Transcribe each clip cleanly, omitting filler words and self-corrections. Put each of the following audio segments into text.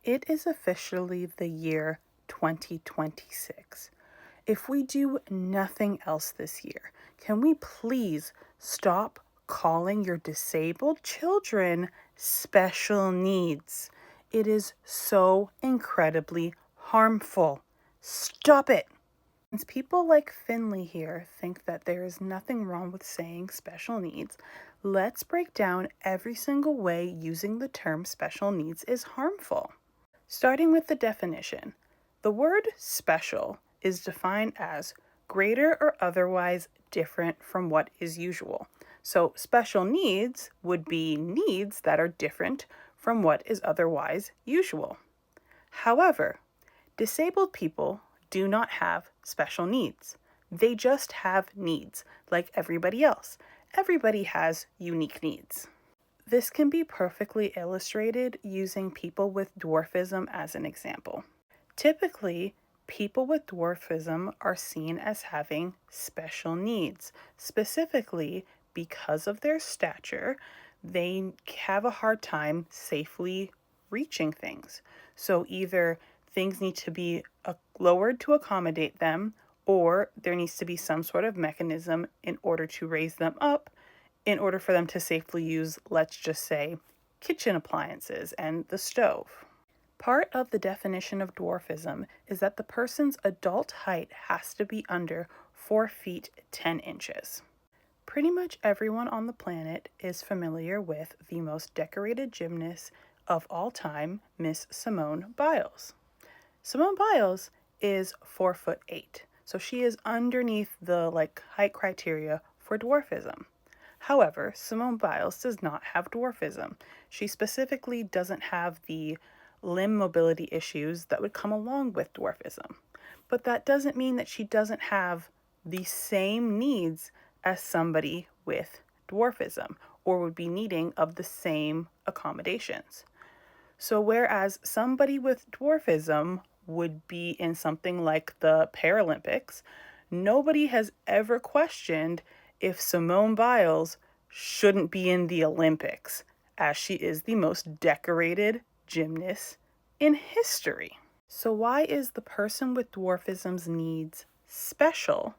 It is officially the year 2026. If we do nothing else this year, can we please stop calling your disabled children special needs? It is so incredibly harmful. Stop it! Since people like Finley here think that there is nothing wrong with saying special needs, let's break down every single way using the term special needs is harmful. Starting with the definition, the word special is defined as greater or otherwise different from what is usual. So special needs would be needs that are different from what is otherwise usual. However, disabled people do not have special needs. They just have needs like everybody else. Everybody has unique needs. This can be perfectly illustrated using people with dwarfism as an example. Typically, people with dwarfism are seen as having special needs. Specifically, because of their stature, they have a hard time safely reaching things. So either things need to be lowered to accommodate them, or there needs to be some sort of mechanism in order to raise them up in order for them to safely use, let's just say, kitchen appliances and the stove. Part of the definition of dwarfism is that the person's adult height has to be under 4 feet 10 inches. Pretty much everyone on the planet is familiar with the most decorated gymnast of all time, Miss Simone Biles. Simone Biles is 4'8", so she is underneath the height criteria for dwarfism. However, Simone Biles does not have dwarfism. She specifically doesn't have the limb mobility issues that would come along with dwarfism. But that doesn't mean that she doesn't have the same needs as somebody with dwarfism or would be needing of the same accommodations. So whereas somebody with dwarfism would be in something like the Paralympics, nobody has ever questioned if Simone Biles shouldn't be in the Olympics, as she is the most decorated gymnast in history. So why is the person with dwarfism's needs special,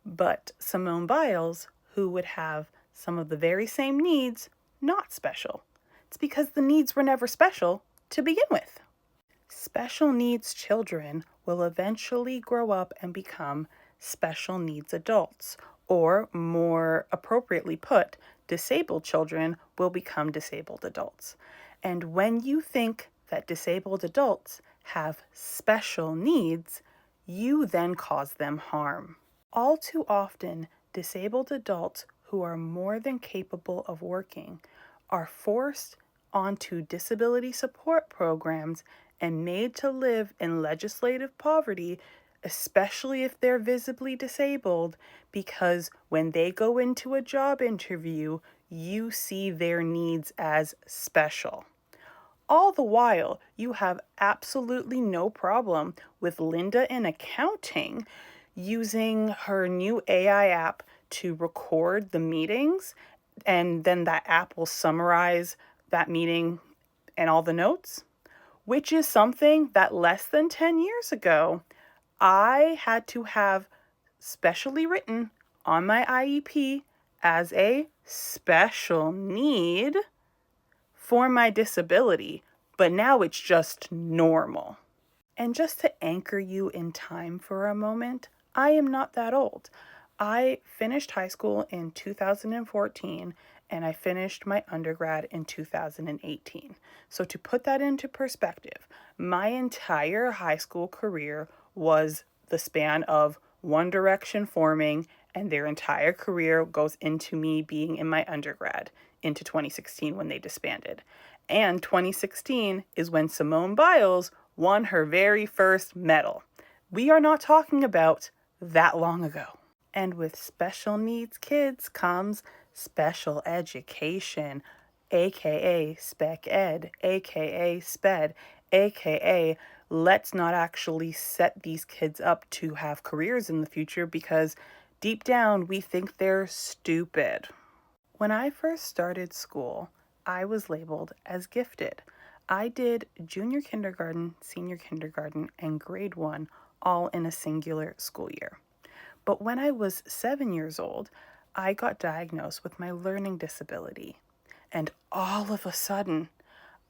but Simone Biles, who would have some of the very same needs, not special? It's because the needs were never special to begin with. Special needs children will eventually grow up and become special needs adults, or more appropriately put, disabled children will become disabled adults. And when you think that disabled adults have special needs, you then cause them harm. All too often, disabled adults who are more than capable of working are forced onto disability support programs and made to live in legislative poverty, especially if they're visibly disabled, because when they go into a job interview, you see their needs as special. All the while, you have absolutely no problem with Linda in accounting using her new AI app to record the meetings, and then that app will summarize that meeting and all the notes, which is something that less than 10 years ago, I had to have specially written on my IEP as a special need for my disability, but now it's just normal. And just to anchor you in time for a moment, I am not that old. I finished high school in 2014 and I finished my undergrad in 2018. So to put that into perspective, my entire high school career was the span of One Direction forming, and their entire career goes into me being in my undergrad into 2016 when they disbanded. And 2016 is when Simone Biles won her very first medal. We are not talking about that long ago. And with special needs kids comes special education, aka spec ed, aka sped, aka let's not actually set these kids up to have careers in the future because deep down we think they're stupid. When I first started school, I was labeled as gifted. I did junior kindergarten, senior kindergarten, and grade 1 all in a singular school year. But when I was 7 years old, I got diagnosed with my learning disability. And all of a sudden,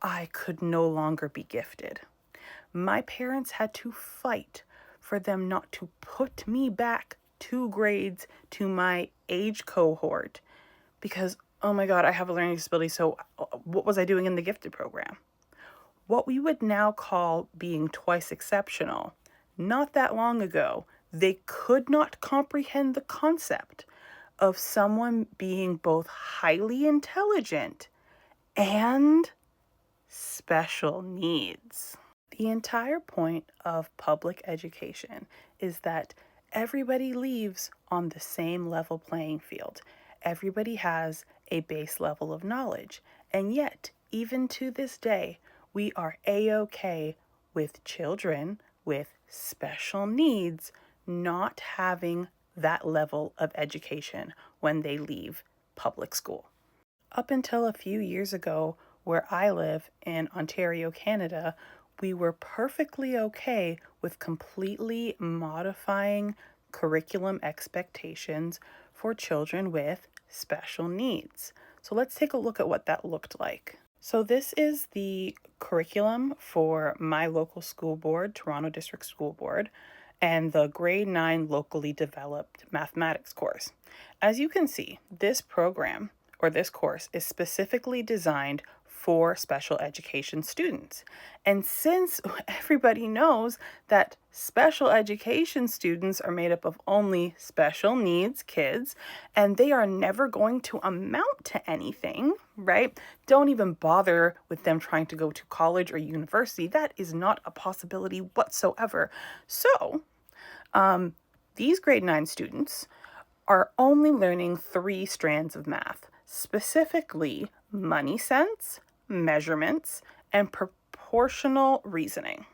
I could no longer be gifted. My parents had to fight for them not to put me back 2 grades to my age cohort because, oh my God, I have a learning disability, so what was I doing in the gifted program? What we would now call being twice exceptional, not that long ago, they could not comprehend the concept of someone being both highly intelligent and special needs. The entire point of public education is that everybody leaves on the same level playing field. Everybody has a base level of knowledge. And yet, even to this day, we are A-OK with children with special needs not having that level of education when they leave public school. Up until a few years ago, where I live in Ontario, Canada, we were perfectly okay with completely modifying curriculum expectations for children with special needs. So let's take a look at what that looked like. So this is the curriculum for my local school board, Toronto District School Board, and the grade 9 locally developed mathematics course. As you can see, this program or this course is specifically designed for special education students. And since everybody knows that special education students are made up of only special needs kids, and they are never going to amount to anything, right? Don't even bother with them trying to go to college or university. That is not a possibility whatsoever. So, these grade 9 students are only learning 3 strands of math, specifically money sense, measurements, and proportional reasoning.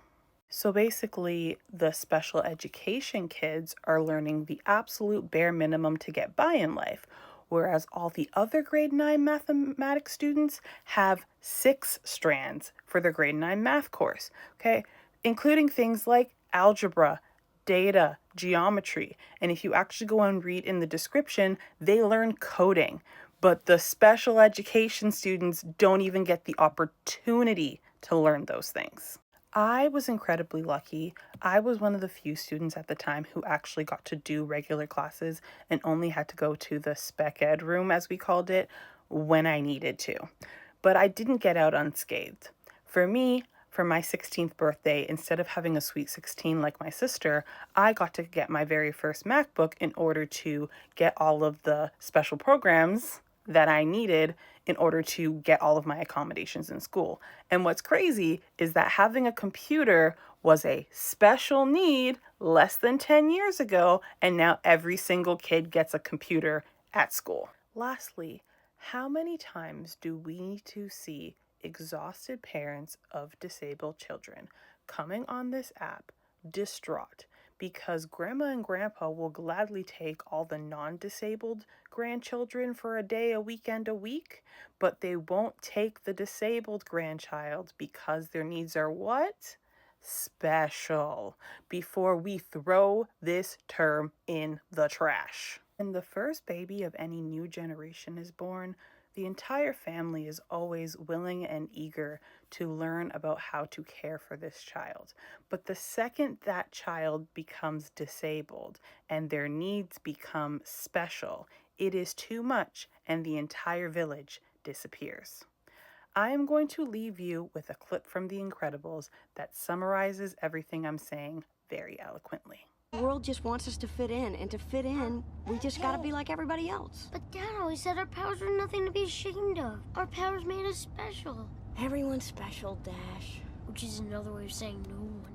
So basically, the special education kids are learning the absolute bare minimum to get by in life, whereas all the other grade 9 mathematics students have 6 strands for their grade 9 math course, okay? Including things like algebra, data, geometry. And if you actually go and read in the description, they learn coding. But the special education students don't even get the opportunity to learn those things. I was incredibly lucky. I was one of the few students at the time who actually got to do regular classes and only had to go to the spec ed room, as we called it, when I needed to. But I didn't get out unscathed. For me, for my 16th birthday, instead of having a sweet 16 like my sister, I got to get my very first MacBook in order to get all of the special programs that I needed in order to get all of my accommodations in school. And what's crazy is that having a computer was a special need less than 10 years ago, and now every single kid gets a computer at school. Lastly, how many times do we need to see exhausted parents of disabled children coming on this app distraught because grandma and grandpa will gladly take all the non-disabled grandchildren for a day, a weekend, a week, but they won't take the disabled grandchild because their needs are what? Special. Before we throw this term in the trash. When the first baby of any new generation is born, the entire family is always willing and eager to learn about how to care for this child. But the second that child becomes disabled and their needs become special, it is too much and the entire village disappears. I am going to leave you with a clip from The Incredibles that summarizes everything I'm saying very eloquently. The world just wants us to fit in, and to fit in, we just gotta be like everybody else. But Dad always said our powers were nothing to be ashamed of. Our powers made us special. Everyone's special, Dash. Which is another way of saying no one